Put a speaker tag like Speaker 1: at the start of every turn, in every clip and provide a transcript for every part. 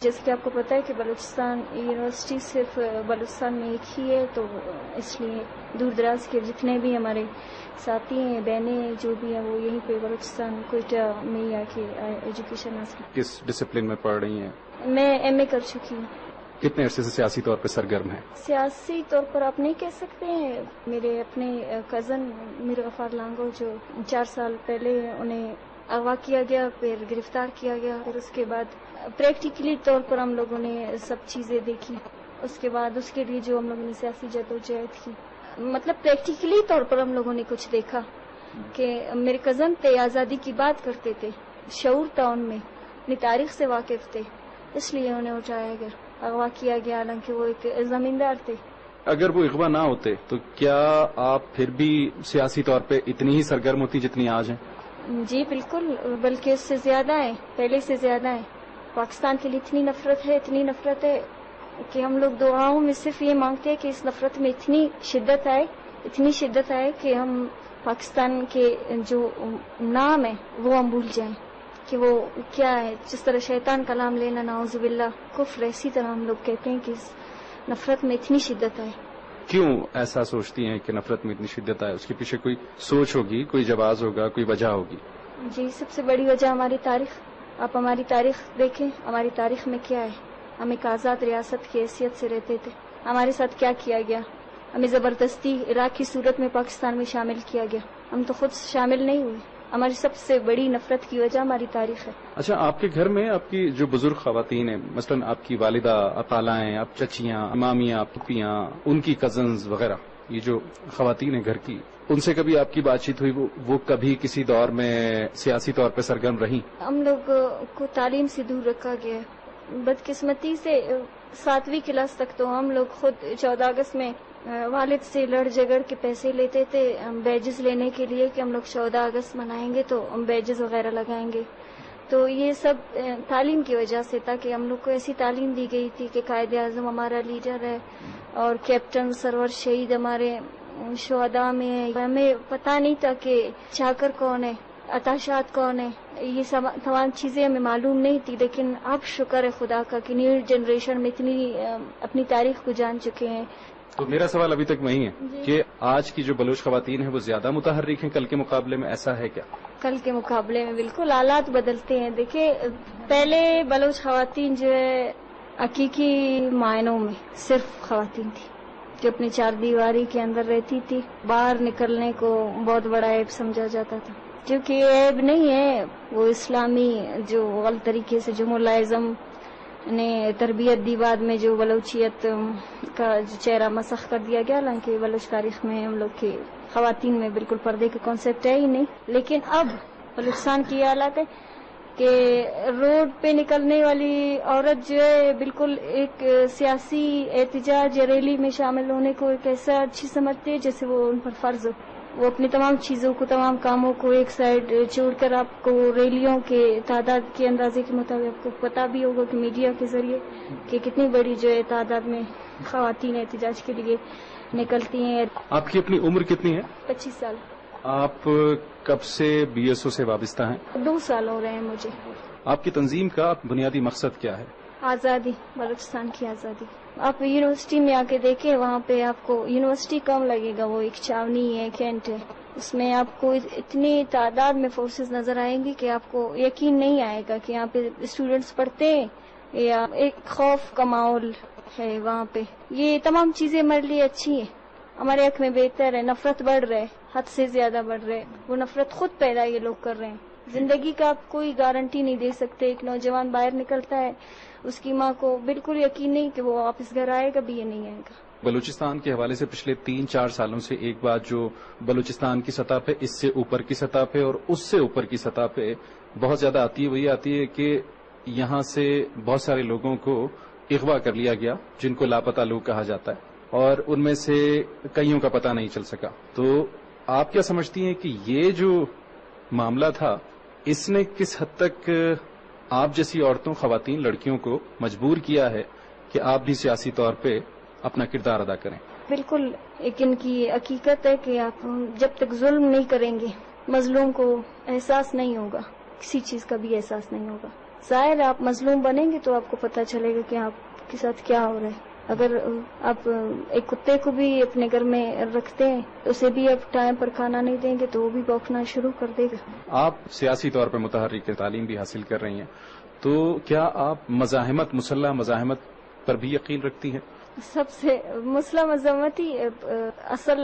Speaker 1: جیسے کہ آپ کو پتہ ہے کہ بلوچستان یونیورسٹی صرف بلوچستان میں ایک ہی ہے، تو اس لیے دور دراز کے جتنے بھی ہمارے ساتھی ہیں، بہنیں جو بھی ہیں، وہ یہیں پہ بلوچستان کوئٹہ میں ہی آ کے ایجوکیشن حاصل۔
Speaker 2: کس ڈسپلن میں پڑھ رہی ہیں؟
Speaker 1: میں ایم اے کر چکی ہوں۔
Speaker 2: کتنے عرصے سے سیاسی طور پہ سرگرم ہیں؟
Speaker 1: سیاسی طور پر آپ نہیں کہہ سکتے ہیں۔ میرے اپنے کزن میر غفار لانگو جو 4 سال پہلے انہیں اغوا کیا گیا، پھر گرفتار کیا گیا، پھر اس کے بعد پریکٹیکلی طور پر ہم لوگوں نے سب چیزیں دیکھی، اس کے بعد اس کے لیے جو ہم لوگوں نے سیاسی جدوجہد کی، مطلب پریکٹیکلی طور پر ہم لوگوں نے کچھ دیکھا کہ میرے کزن تھے، آزادی کی بات کرتے تھے، شعور تھا ان میں، اپنی تاریخ سے واقف تھے، اس لیے انہیں اٹھایا گیا، اغوا کیا گیا، حالانکہ وہ ایک زمیندار تھے۔
Speaker 2: اگر وہ اغوا نہ ہوتے تو کیا آپ پھر بھی سیاسی طور پہ اتنی ہی سرگرم ہوتی جتنی آج ہیں؟
Speaker 1: جی بالکل، بلکہ اس سے زیادہ ہے، پہلے سے زیادہ ہے۔ پاکستان کے لیے اتنی نفرت ہے کہ ہم لوگ دعاؤں میں صرف یہ مانگتے ہیں کہ اس نفرت میں اتنی شدت آئے کہ ہم پاکستان کے جو نام ہے وہ ہم بھول جائیں کہ وہ کیا ہے۔ جس طرح شیطان کا نام لینا نعوذ باللہ کفر، اسی طرح ہم لوگ کہتے ہیں کہ اس نفرت میں اتنی شدت آئے۔
Speaker 2: کیوں ایسا سوچتی ہیں کہ نفرت میں اتنی شدت آئے؟ اس کے پیچھے کوئی سوچ ہوگی، کوئی جواز ہوگا، کوئی وجہ ہوگی؟
Speaker 1: جی، سب سے بڑی وجہ ہماری تاریخ۔ آپ ہماری تاریخ دیکھیں، ہماری تاریخ میں کیا ہے۔ ہم ایک آزاد ریاست کی حیثیت سے رہتے تھے، ہمارے ساتھ کیا کیا گیا؟ ہمیں زبردستی عراق کی صورت میں پاکستان میں شامل کیا گیا، ہم تو خود شامل نہیں ہوئے۔ ہماری سب سے بڑی نفرت کی وجہ ہماری تاریخ ہے۔
Speaker 2: اچھا، آپ کے گھر میں آپ کی جو بزرگ خواتین ہیں، مثلاً آپ کی والدہ، خالائیں، آپ چچیاں، مامیاں، پھوپھیاں، ان کی کزنز وغیرہ، یہ جو خواتین ہیں گھر کی، ان سے کبھی آپ کی بات چیت ہوئی؟ وہ کبھی کسی دور میں سیاسی طور پہ سرگرم رہیں؟
Speaker 1: ہم لوگ کو تعلیم سے دور رکھا گیا ہے، بدقسمتی سے 7ویں کلاس تک تو ہم لوگ خود 14 اگست میں والد سے لڑ جھگڑ کے پیسے لیتے تھے بیجز لینے کے لیے کہ ہم لوگ 14 اگست منائیں گے تو ہم بیجز وغیرہ لگائیں گے۔ تو یہ سب تعلیم کی وجہ سے تھا کہ ہم لوگ کو ایسی تعلیم دی گئی تھی کہ قائد اعظم ہمارا لیڈر ہے اور کیپٹن سرور شہید ہمارے شہداء میں ہے۔ ہمیں پتہ نہیں تھا کہ چاکر کون ہے، اتاشات کون ہے، یہ سب تمام چیزیں ہمیں معلوم نہیں تھی، لیکن اب شکر ہے خدا کا کہ نیو جنریشن میں اتنی اپنی تاریخ کو جان چکے ہیں۔
Speaker 2: تو میرا سوال ابھی تک وہی ہے کہ آج کی جو بلوچ خواتین ہیں وہ زیادہ متحرک ہیں کل کے مقابلے میں، ایسا ہے کیا؟
Speaker 1: کل کے مقابلے میں بالکل حالات بدلتے ہیں۔ دیکھیں، پہلے بلوچ خواتین جو ہے حقیقی معنوں میں صرف خواتین تھی جو اپنی 4 دیواری کے اندر رہتی تھی، باہر نکلنے کو بہت بڑا عیب سمجھا جاتا تھا، کیونکہ یہ عیب نہیں ہے، وہ اسلامی جو غلط طریقے سے جو مولا اعظم نے تربیت دی، بعد میں جو بلوچیت کا جو چہرہ مسخ کر دیا گیا، حالانکہ بلوچ تاریخ میں ہم لوگ کی خواتین میں بالکل پردے کا کانسیپٹ ہے ہی نہیں۔ لیکن اب بلوچستان کی حالت ہے کہ روڈ پہ نکلنے والی عورت جو ہے بالکل ایک سیاسی احتجاج یا ریلی میں شامل ہونے کو ایک ایسا اچھی سمجھتی ہے جیسے وہ ان پر فرض ہو۔ وہ اپنی تمام چیزوں کو، تمام کاموں کو ایک سائڈ چھوڑ کر آپ کو ریلیوں کے تعداد کے اندازے کے مطابق آپ کو پتہ بھی ہوگا کہ میڈیا کے ذریعے کہ کتنی بڑی جو ہے تعداد میں خواتین احتجاج کے لیے نکلتی ہیں۔
Speaker 2: آپ کی اپنی عمر کتنی ہے؟
Speaker 1: 25 سال۔
Speaker 2: آپ کب سے بی ایس او سے وابستہ ہیں؟
Speaker 1: 2 سال ہو رہے ہیں مجھے۔
Speaker 2: آپ کی تنظیم کا بنیادی مقصد کیا ہے؟
Speaker 1: آزادی، بلوچستان کی آزادی۔ آپ یونیورسٹی میں آ کے دیکھیں، وہاں پہ آپ کو یونیورسٹی کم لگے گا، وہ ایک چھاونی ہے، کینٹ ہے، اس میں آپ کو اتنی تعداد میں فورسز نظر آئیں گی کہ آپ کو یقین نہیں آئے گا کہ یہاں پہ اسٹوڈینٹس پڑھتے ہیں یا ایک خوف کا ماحول ہے وہاں پہ۔ یہ تمام چیزیں ہمارے لیے اچھی ہیں، ہمارے حق میں بہتر ہے۔ نفرت بڑھ رہا ہے، حد سے زیادہ بڑھ رہا ہے، وہ نفرت خود پیدا یہ لوگ کر رہے ہیں۔ زندگی کا آپ کوئی گارنٹی نہیں دے سکتے۔ ایک نوجوان باہر نکلتا ہے، اس کی ماں کو بالکل یقین نہیں کہ وہ واپس گھر آئے گا بھی یا نہیں آئے گا۔
Speaker 2: بلوچستان کے حوالے سے پچھلے 3-4 سالوں سے ایک بات جو بلوچستان کی سطح پہ، اس سے اوپر کی سطح پہ اور اس سے اوپر کی سطح پہ بہت زیادہ آتی ہے، وہی آتی ہے کہ یہاں سے بہت سارے لوگوں کو اغوا کر لیا گیا جن کو لاپتہ لوگ کہا جاتا ہے، اور ان میں سے کئیوں کا پتہ نہیں چل سکا۔ تو آپ کیا سمجھتی ہیں کہ یہ جو معاملہ تھا اس نے کس حد تک آپ جیسی عورتوں، خواتین، لڑکیوں کو مجبور کیا ہے کہ آپ بھی سیاسی طور پہ اپنا کردار ادا کریں؟
Speaker 1: بالکل، ایک ان کی حقیقت ہے کہ آپ جب تک ظلم نہیں کریں گے، مظلوم کو احساس نہیں ہوگا، کسی چیز کا بھی احساس نہیں ہوگا۔ ظاہر آپ مظلوم بنیں گے تو آپ کو پتہ چلے گا کہ آپ کے ساتھ کیا ہو رہا ہے. اگر آپ ایک کتے کو بھی اپنے گھر میں رکھتے ہیں، اسے بھی آپ ٹائم پر کھانا نہیں دیں گے تو وہ بھی بھونکنا شروع کر دے گا.
Speaker 2: آپ سیاسی طور پر متحرک تعلیم بھی حاصل کر رہی ہیں، تو کیا آپ مزاحمت، مسلح مزاحمت پر بھی یقین رکھتی ہیں؟
Speaker 1: سب سے مسلح مذمت ہی اصل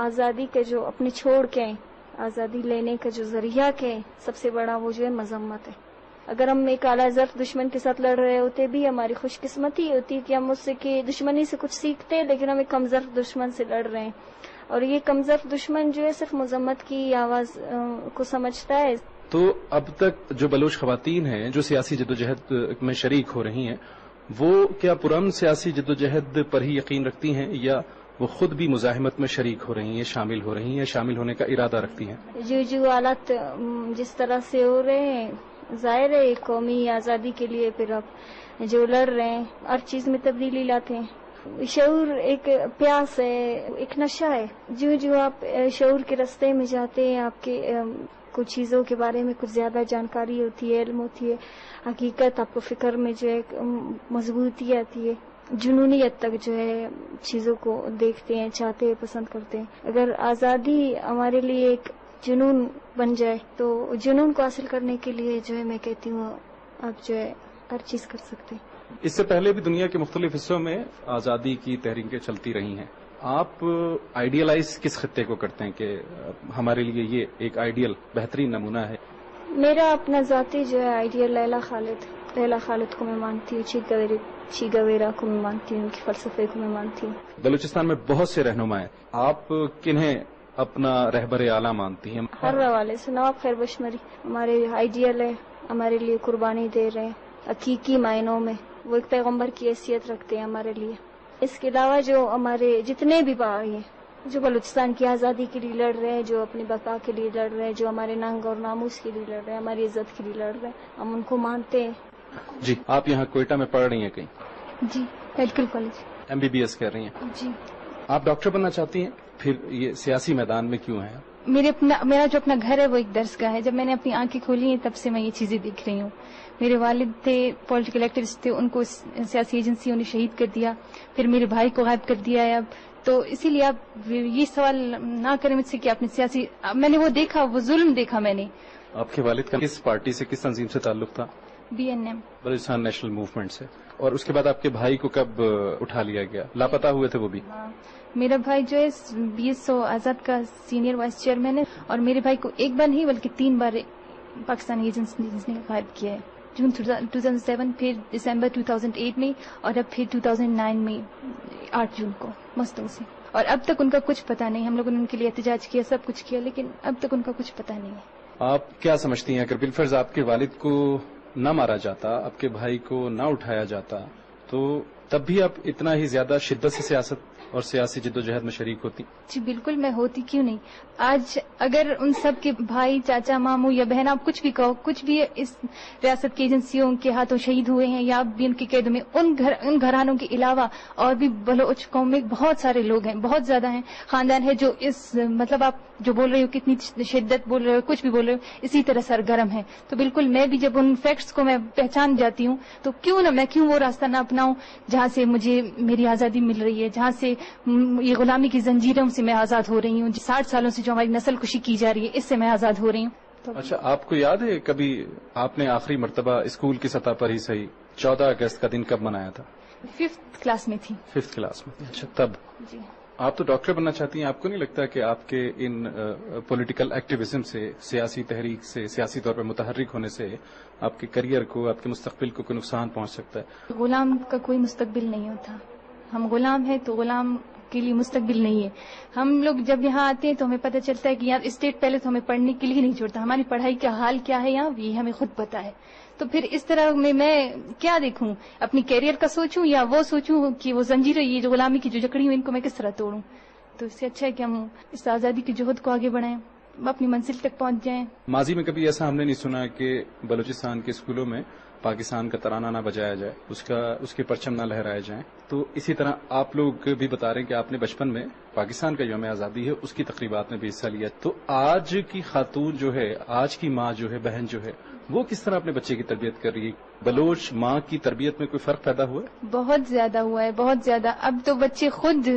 Speaker 1: آزادی کے جو اپنے چھوڑ کے ہیں، آزادی لینے کا جو ذریعہ کے سب سے بڑا وہ جو ہے مذمت ہے. اگر ہم ایک اعلیٰ ظرف دشمن کے ساتھ لڑ رہے ہوتے بھی ہماری خوش قسمتی ہوتی کہ ہم اس سے کہ دشمنی سے کچھ سیکھتے، لیکن ہم ایک کم ظرف دشمن سے لڑ رہے ہیں، اور یہ کم ظرف دشمن جو ہے صرف مذمت کی آواز کو سمجھتا ہے.
Speaker 2: تو اب تک جو بلوچ خواتین ہیں جو سیاسی جدوجہد میں شریک ہو رہی ہیں، وہ کیا پرامن سیاسی جدوجہد پر ہی یقین رکھتی ہیں، یا وہ خود بھی مزاحمت میں شریک ہو رہی ہیں، شامل ہو رہی ہیں، شامل ہونے کا ارادہ رکھتی ہیں؟
Speaker 1: جو حالات جس طرح سے ہو رہے ہیں، ظاہر ہے قومی آزادی کے لیے پھر آپ جو لڑ رہے ہیں ہر چیز میں تبدیلی لاتے ہیں. شعور ایک پیاس ہے، ایک نشہ ہے. جو آپ شعور کے راستے میں جاتے ہیں، آپ کے کچھ چیزوں کے بارے میں کچھ زیادہ جانکاری ہوتی ہے، علم ہوتی ہے، حقیقت آپ کو فکر میں جو ہے مضبوطی آتی ہے، جنونیت تک جو ہے چیزوں کو دیکھتے ہیں، چاہتے ہیں، پسند کرتے ہیں. اگر آزادی ہمارے لیے ایک جنون بن جائے تو جنون کو حاصل کرنے کے لیے جو ہے میں کہتی ہوں آپ جو ہے ہر چیز کر سکتے ہیں.
Speaker 2: اس سے پہلے بھی دنیا کے مختلف حصوں میں آزادی کی تحریکیں چلتی رہی ہیں. آپ آئیڈیلائز کس خطے کو کرتے ہیں کہ ہمارے لیے یہ ایک آئیڈیل بہترین نمونہ ہے؟
Speaker 1: میرا اپنا ذاتی جو ہے آئیڈیل لیلا خالد کو میں مانتی ہوں، چی گویرا کو میں مانتی ہوں، ان کے فلسفے کو میں مانتی ہوں.
Speaker 2: بلوچستان میں بہت سے رہنما ہیں، آپ کنہیں اپنا رہبر اعلیٰ مانتی ہیں؟
Speaker 1: ہر حوالے سے نواب خیر بشمری ہمارے آئیڈیل ہے، ہمارے لیے قربانی دے رہے ہیں حقیقی معنوں میں، وہ ایک پیغمبر کی حیثیت رکھتے ہیں ہمارے لیے. اس کے علاوہ جو ہمارے جتنے بھی بھائی ہیں جو بلوچستان کی آزادی کے لیے لڑ رہے ہیں، جو اپنی بقا کے لیے لڑ رہے ہیں، جو ہمارے ننگ اور ناموس کے لیے لڑ رہے ہیں، ہماری عزت کے لیے لڑ رہے ہیں، ہم ان کو مانتے ہیں.
Speaker 2: جی، آپ یہاں کوئٹہ میں پڑھ رہی ہیں کہیں؟
Speaker 1: جی، میڈیکل کالج.
Speaker 2: MBBS کر رہی ہیں؟
Speaker 1: جی.
Speaker 2: آپ ڈاکٹر بننا چاہتی ہیں، پھر یہ سیاسی میدان میں کیوں ہیں؟
Speaker 3: میرا جو اپنا گھر ہے وہ ایک درسگاہ ہے. جب میں نے اپنی آنکھیں کھولی ہیں تب سے میں یہ چیزیں دیکھ رہی ہوں. میرے والد تھے پولیٹیکل ایکٹیوسٹ تھے، ان کو سیاسی ایجنسیوں نے شہید کر دیا، پھر میرے بھائی کو غائب کر دیا ہے. اب تو اسی لیے آپ یہ سوال نہ کریں مجھ سے کہ آپ نے سیاسی، میں نے وہ دیکھا، وہ ظلم دیکھا میں نے.
Speaker 2: آپ کے والد کا کس پارٹی سے، کس تنظیم سے تعلق تھا؟
Speaker 3: BNM،
Speaker 2: بلوچستان نیشنل موومنٹ سے. اور اس کے بعد آپ کے بھائی کو کب اٹھا لیا گیا؟ لاپتہ ہوئے تھے وہ بھی؟
Speaker 3: میرا بھائی جو ہے BSO آزاد کا سینئر وائس چیئرمین ہے، اور میرے بھائی کو ایک بار نہیں بلکہ 3 بار پاکستانی ایجنسی نے غائب کیا ہے. جون 2007، پھر دسمبر 2008 میں، اور اب پھر 2009 میں 8 جون کو مستوں سے. اور اب تک ان کا کچھ پتہ نہیں. ہم لوگوں نے ان کے لیے احتجاج کیا، سب کچھ کیا، لیکن اب تک ان کا کچھ پتہ نہیں ہے.
Speaker 2: آپ کیا سمجھتی ہیں اگر بالفرض آپ کے والد کو نہ مارا جاتا، آپ کے بھائی کو نہ اٹھایا جاتا، تو تب بھی آپ اتنا ہی زیادہ شدت سے سیاست اور سیاسی جدوجہد میں شریک ہوتی؟
Speaker 3: جی بالکل، میں ہوتی کیوں نہیں. آج اگر ان سب کے بھائی، چاچا، ماموں یا بہن، آپ کچھ بھی کہو، کچھ بھی اس ریاست کی ایجنسیوں کے ہاتھوں شہید ہوئے ہیں یا بھی ان کی قید میں، ان گھرانوں کے علاوہ اور بھی بلوچ قوم میں بہت سارے لوگ ہیں، بہت زیادہ ہیں، خاندان ہے جو اس مطلب آپ جو بول رہے ہو، کتنی شدت بول رہے ہو، کچھ بھی بول رہے ہو، اسی طرح سرگرم ہے. تو بالکل میں بھی جب ان فیکٹس کو میں پہچان جاتی ہوں تو کیوں وہ راستہ نہ اپناؤں جہاں سے مجھے میری آزادی مل رہی ہے، جہاں سے یہ غلامی کی زنجیروں سے میں آزاد ہو رہی ہوں، 60 سالوں سے جو ہماری نسل کشی کی جا رہی ہے، اس سے میں آزاد ہو رہی ہوں.
Speaker 2: اچھا، آپ کو یاد ہے کبھی آپ نے آخری مرتبہ اسکول کی سطح پر ہی صحیح 14 اگست کا دن کب منایا تھا؟
Speaker 3: 5th کلاس میں تھی.
Speaker 2: 5th کلاس میں؟ اچھا، تب
Speaker 3: جی.
Speaker 2: آپ تو ڈاکٹر بننا چاہتی ہیں، آپ کو نہیں لگتا کہ آپ کے ان پولیٹیکل ایکٹیویزم سے، سیاسی تحریک سے، سیاسی طور پر متحرک ہونے سے آپ کے کریئر کو، آپ کے مستقبل کو کوئی نقصان پہنچ سکتا ہے؟
Speaker 3: غلام کا کوئی مستقبل نہیں ہوتا. ہم غلام ہیں تو غلام کے لیے مستقبل نہیں ہے. ہم لوگ جب یہاں آتے ہیں تو ہمیں پتہ چلتا ہے کہ یہاں اسٹیٹ پہلے تو ہمیں پڑھنے کے لیے نہیں چھوڑتا. ہماری پڑھائی کا حال کیا ہے یہاں، یہ ہمیں خود پتہ ہے. تو پھر اس طرح میں کیا دیکھوں، اپنی کیریئر کا سوچوں یا وہ سوچوں کہ وہ زنجیریں، یہ جو غلامی کی جو جکڑی ہوں، ان کو میں کس طرح توڑوں. تو اس سے اچھا ہے کہ ہم اس آزادی کی جہد کو آگے بڑھائیں، اپنی منزل تک پہنچ جائیں.
Speaker 2: ماضی میں کبھی ایسا ہم نے نہیں سنا کہ بلوچستان کے اسکولوں میں پاکستان کا ترانہ نہ بجایا جائے، اس کے پرچم نہ لہرائے جائیں. تو اسی طرح آپ لوگ بھی بتا رہے ہیں کہ آپ نے بچپن میں پاکستان کا یوم آزادی ہے اس کی تقریبات میں بھی حصہ لیا. تو آج کی خاتون جو ہے، آج کی ماں جو ہے، بہن جو ہے، وہ کس طرح اپنے بچے کی تربیت کر رہی ہے؟ بلوچ ماں کی تربیت میں کوئی فرق پیدا ہوا ہے؟
Speaker 3: بہت زیادہ ہوا ہے، بہت زیادہ. اب تو بچے خود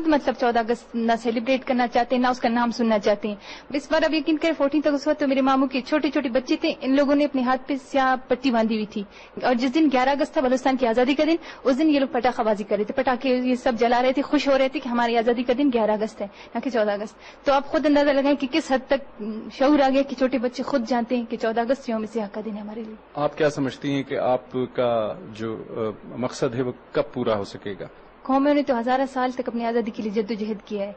Speaker 3: مطلب 14 اگست نہ سیلیبریٹ کرنا چاہتے ہیں، نہ اس کا نام سننا چاہتے ہیں. اس بار اب یقین کریں 14 اگست ہوا تو میرے ماموں کے چھوٹے چھوٹے بچے تھے، ان لوگوں نے اپنے ہاتھ پہ سیاہ پٹی باندھی ہوئی تھی. اور جس دن 11 اگست تھا بلوچستان کی آزادی کا دن، اس دن یہ لوگ پٹاخہ بازی کر رہے تھے، پٹاخے یہ سب جلا رہے تھے، خوش ہو رہے تھے کہ ہماری آزادی کا دن 11 اگست ہے نہ کہ 14 اگست. تو آپ خود اندازہ لگائیں کہ کس حد تک شعور آ گیا کہ چھوٹے بچے خود جانتے ہیں کہ 14 اگست یوم سیاہ کا دن ہے ہمارے لیے.
Speaker 2: آپ کیا سمجھتی ہیں کہ آپ کا جو مقصد ہے وہ کب پورا ہو سکے گا؟
Speaker 3: قوموں نے تو ہزارہ سال تک اپنی آزادی کے لیے جدوجہد کیا ہے.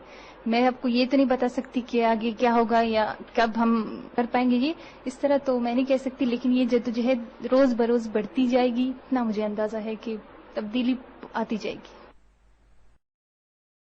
Speaker 3: میں آپ کو یہ تو نہیں بتا سکتی کہ آگے کیا ہوگا یا کب ہم کر پائیں گے، یہ اس طرح تو میں نہیں کہہ سکتی، لیکن یہ جدوجہد روز بروز بڑھتی جائے گی. اتنا مجھے اندازہ ہے کہ تبدیلی آتی جائے گی.